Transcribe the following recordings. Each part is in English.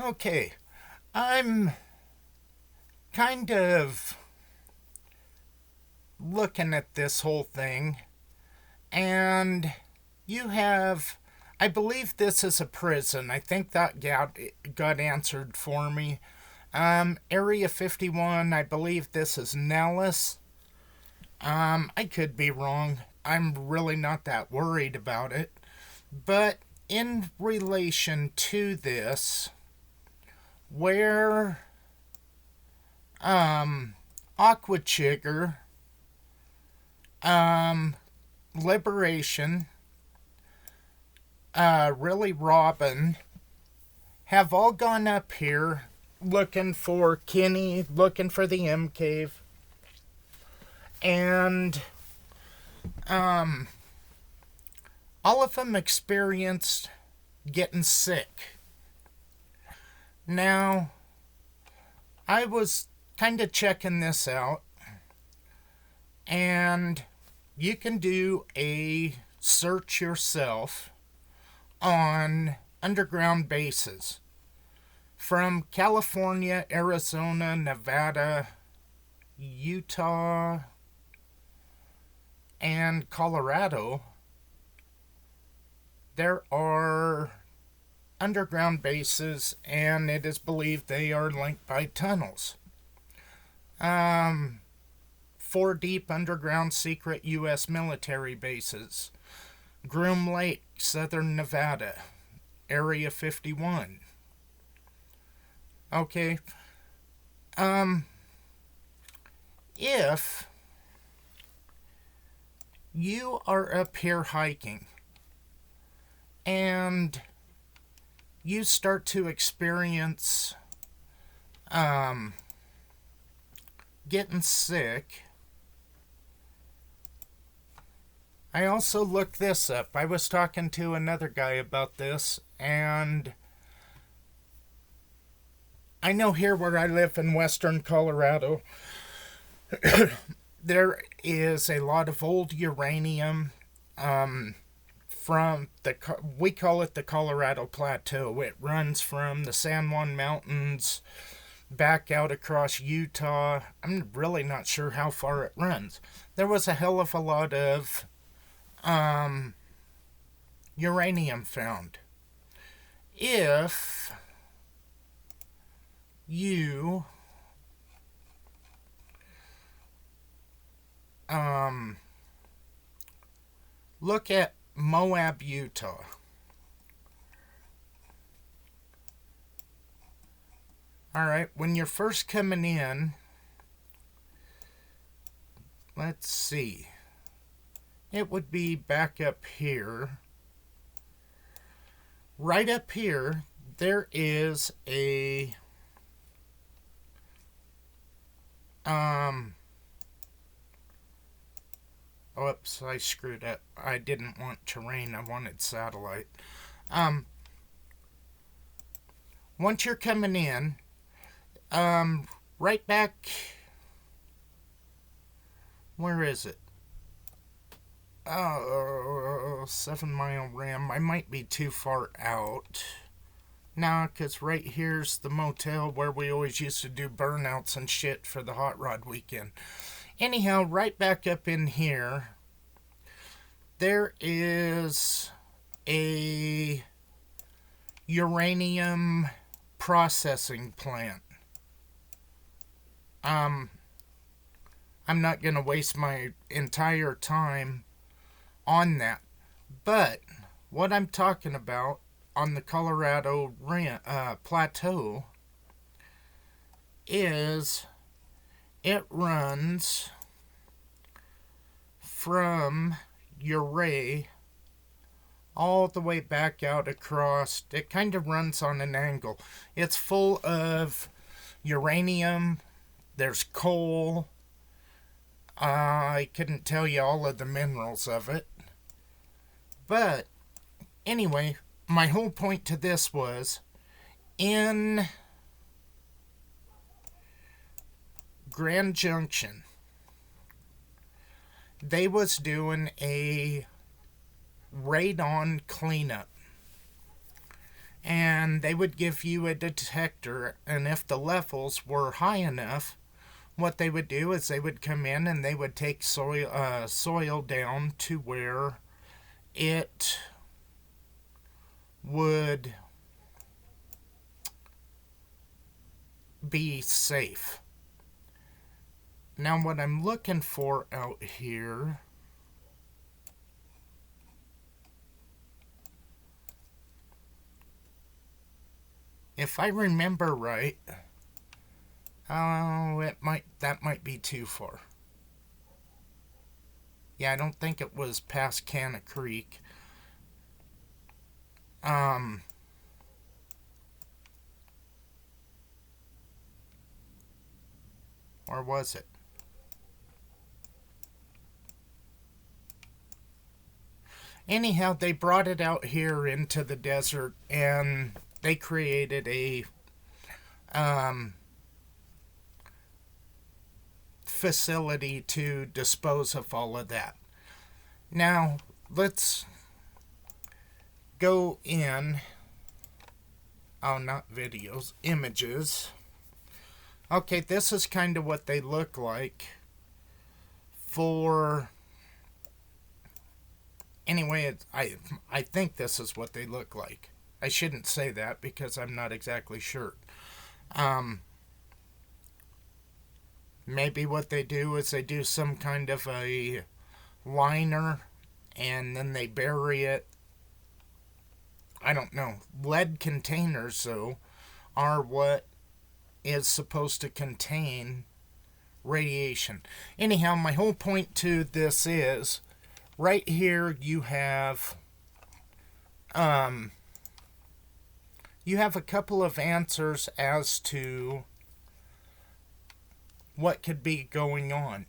Okay, I'm kind of looking at this whole thing, and you have. I believe this is a prison. I think that got answered for me. Area 51, I believe this is Nellis. I could be wrong. I'm really not that worried about it. But in relation to this, where Aquachigger, Liberation, really Robin, have all gone up here looking for Kenny, looking for the M Cave, and all of them experienced getting sick. Now, I was kind of checking this out, and you can do a search yourself on underground bases from California, Arizona, Nevada, Utah, and Colorado. There are underground bases, and it is believed they are linked by tunnels. 4 deep underground secret U.S. military bases. Groom Lake, Southern Nevada, Area 51. Okay. If you are up here hiking and you start to experience getting sick. I also looked this up. I was talking to another guy about this, and I know here where I live in western Colorado, there is a lot of old uranium from we call it the Colorado Plateau. It runs from the San Juan Mountains back out across Utah. I'm really not sure how far it runs. There was a hell of a lot of uranium found. If you look at Moab, Utah. Alright, when you're first coming in, let's see. It would be back up here. Right up here, there is a oops, I screwed up. I didn't want terrain, I wanted satellite. Once you're coming in, right back, where is it? 7 Mile Rim. I might be too far out. Nah, because right here's the motel where we always used to do burnouts and shit for the hot rod weekend. Anyhow, right back up in here, there is a uranium processing plant. I'm not going to waste my entire time on that. But what I'm talking about on the Colorado Plateau is it runs from Uray all the way back out across. It kind of runs on an angle. It's full of uranium. There's coal. I couldn't tell you all of the minerals of it. But anyway, my whole point to this was in Grand Junction, they was doing a radon cleanup. and they would give you a detector, and if the levels were high enough, what they would do is they would come in and they would take soil down to where it would be safe. Now, what I'm looking for out here, if I remember right, that might be too far. Yeah, I don't think it was past Canna Creek. Or was it? Anyhow, they brought it out here into the desert and they created a facility to dispose of all of that. Now, let's go in. Oh, not videos, images. Okay, this is kind of what they look like for. Anyway, I think this is what they look like. I shouldn't say that because I'm not exactly sure. Maybe what they do is they do some kind of a liner and then they bury it. I don't know. Lead containers, though, are what is supposed to contain radiation. Anyhow, my whole point to this is right here you have a couple of answers as to what could be going on.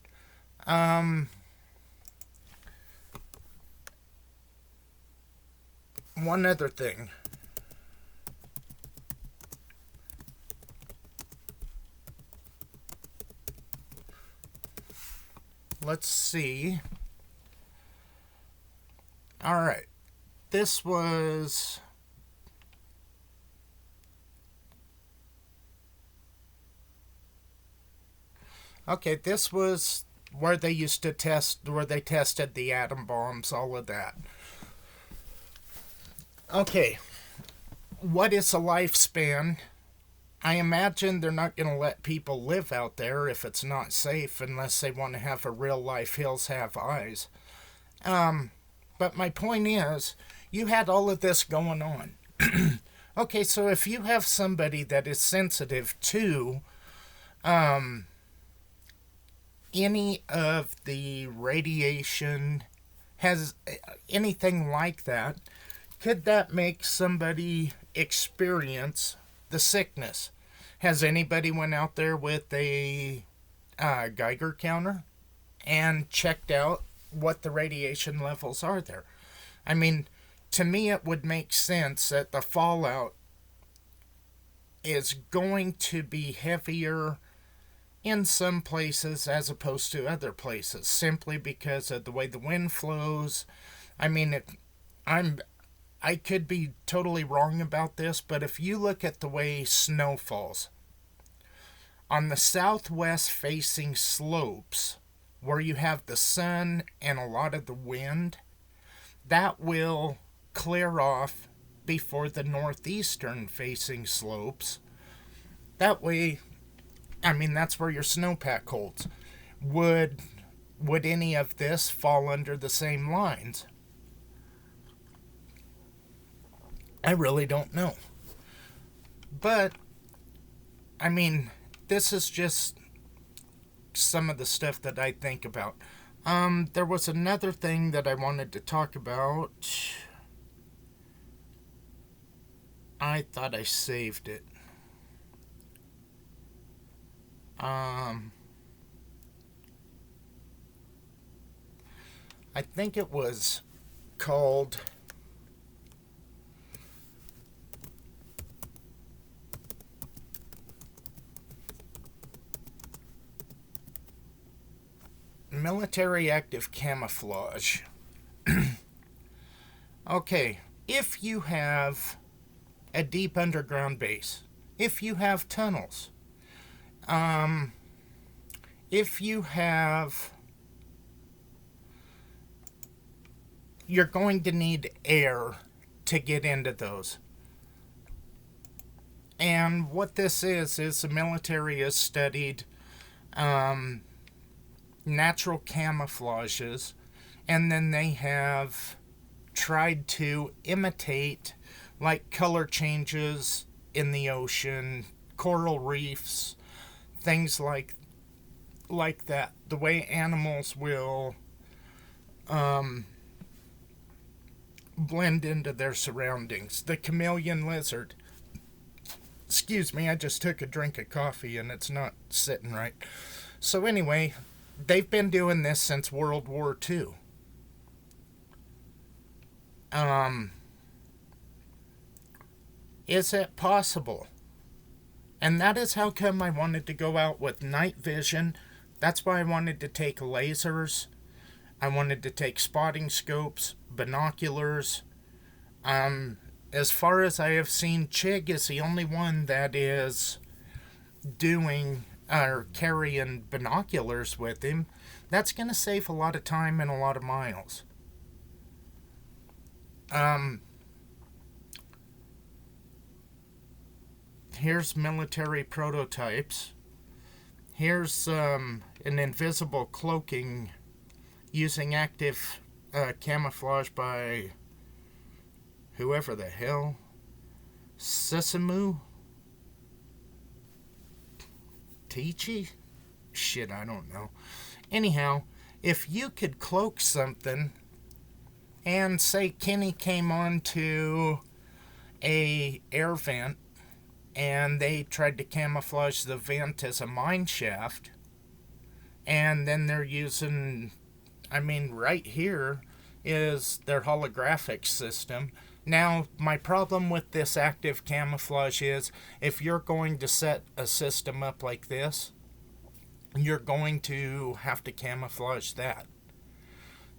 One other thing. Let's see. All right. This was okay, this was where they used to test, where they tested the atom bombs, all of that. Okay, what is a lifespan? I imagine they're not going to let people live out there if it's not safe unless they want to have a real life Hills Have Eyes. But my point is, you had all of this going on. Okay, so if you have somebody that is sensitive to any of the radiation, has anything like that, could that make somebody experience the sickness? Has anybody went out there with a Geiger counter and checked out what the radiation levels are there? I mean, to me it would make sense that the fallout is going to be heavier in some places as opposed to other places, simply because of the way the wind flows. I mean, I could be totally wrong about this, but if you look at the way snow falls, on the southwest facing slopes, where you have the sun and a lot of the wind, that will clear off before the northeastern facing slopes. That way, I mean, that's where your snowpack holds. Would any of this fall under the same lines? I really don't know. But, I mean, this is just some of the stuff that I think about. There was another thing that I wanted to talk about. I thought I saved it. I think it was called military active camouflage. Okay, if you have a deep underground base, if you have tunnels, um, if you have, you're going to need air to get into those. And what this is the military has studied um, natural camouflages, and then they have tried to imitate like color changes in the ocean, coral reefs, things like that. The way animals will blend into their surroundings. The chameleon lizard. Excuse me, I just took a drink of coffee and it's not sitting right. So anyway, they've been doing this since World War II. Is it possible? And that is how come I wanted to go out with night vision. That's why I wanted to take lasers. I wanted to take spotting scopes, binoculars. As far as I have seen, Chig is the only one that is doing or carrying binoculars with him. That's going to save a lot of time and a lot of miles. Here's military prototypes. Here's an invisible cloaking using active camouflage by whoever the hell. Sesimu? Teachy? Shit, I don't know. Anyhow, if you could cloak something and say Kenny came onto a air vent and they tried to camouflage the vent as a mine shaft, and then they're using, right here is their holographic system. Now, my problem with this active camouflage is if you're going to set a system up like this, you're going to have to camouflage that.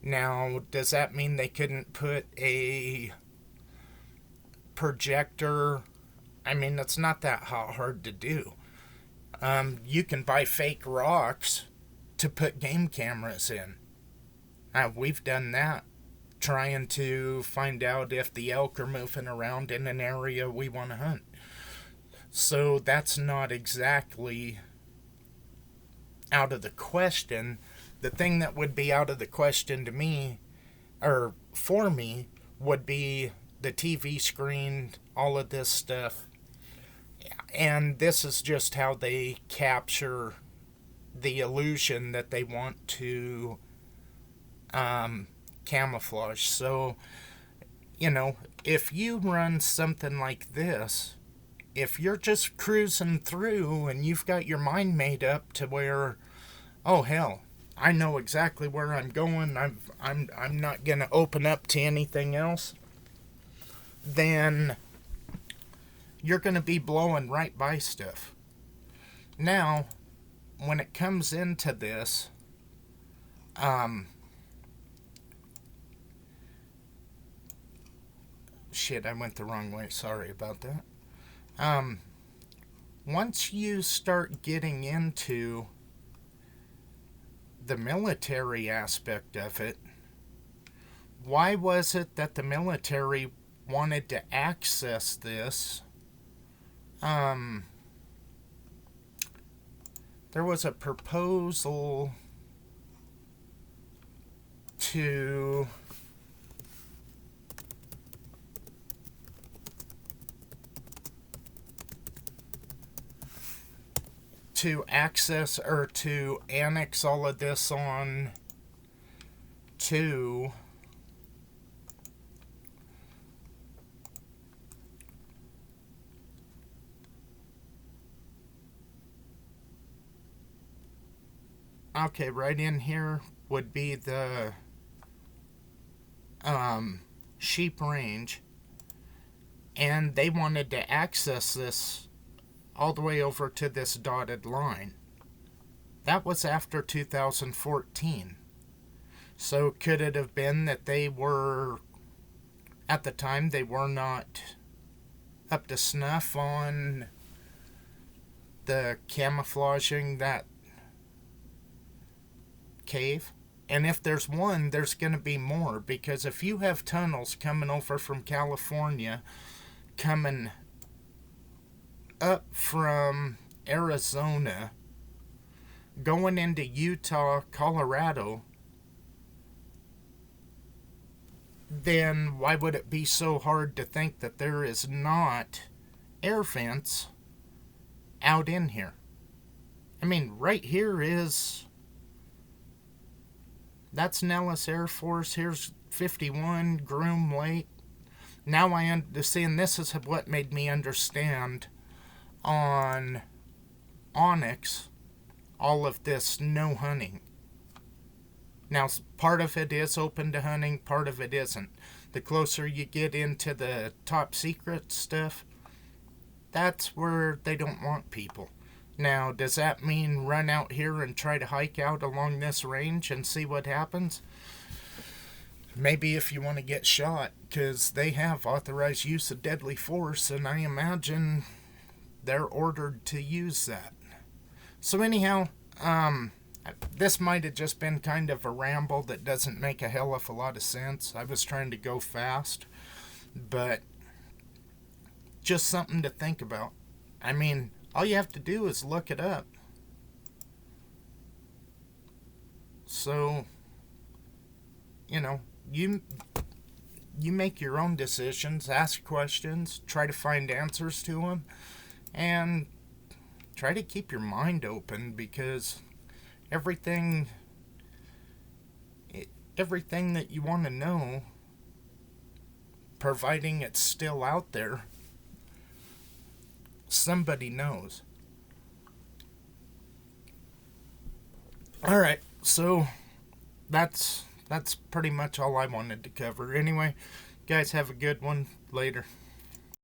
Now, does that mean they couldn't put a projector? It's not that hard to do. You can buy fake rocks to put game cameras in. We've done that, trying to find out if the elk are moving around in an area we want to hunt. So that's not exactly out of the question. The thing that would be out of the question to me, or for me, would be the TV screen, all of this stuff. And this is just how they capture the illusion that they want to camouflage. So, if you run something like this, if you're just cruising through and you've got your mind made up to where, oh hell, I know exactly where I'm going, I'm not gonna open up to anything else, then you're gonna be blowing right by stuff. Now, when it comes into this, shit, I went the wrong way. Sorry about that. Once you start getting into the military aspect of it, why was it that the military wanted to access this? There was a proposal to access or to annex all of this on to okay, right in here would be the sheep range, and they wanted to access this all the way over to this dotted line. That was after 2014. So could it have been that they were, at the time, they were not up to snuff on the camouflaging that cave. And if there's one, there's going to be more, because if you have tunnels coming over from California, coming up from Arizona, going into Utah, Colorado, then why would it be so hard to think that there is not air vents out in here? I mean, right here is... That's Nellis Air Force. Here's 51, Groom Lake. Now I understand. This is what made me understand on Onyx all of this no hunting. Now, part of it is open to hunting, part of it isn't. The closer you get into the top secret stuff, that's where they don't want people. Now, does that mean run out here and try to hike out along this range and see what happens? Maybe if you want to get shot, because they have authorized use of deadly force, and I imagine they're ordered to use that. So anyhow, this might have just been kind of a ramble that doesn't make a hell of a lot of sense. I was trying to go fast, but just something to think about. I mean, all you have to do is look it up. So, you make your own decisions, ask questions, try to find answers to them, and try to keep your mind open, because everything that you want to know, providing it's still out there, somebody knows. Alright, so that's pretty much all I wanted to cover. Anyway, guys, have a good one. Later.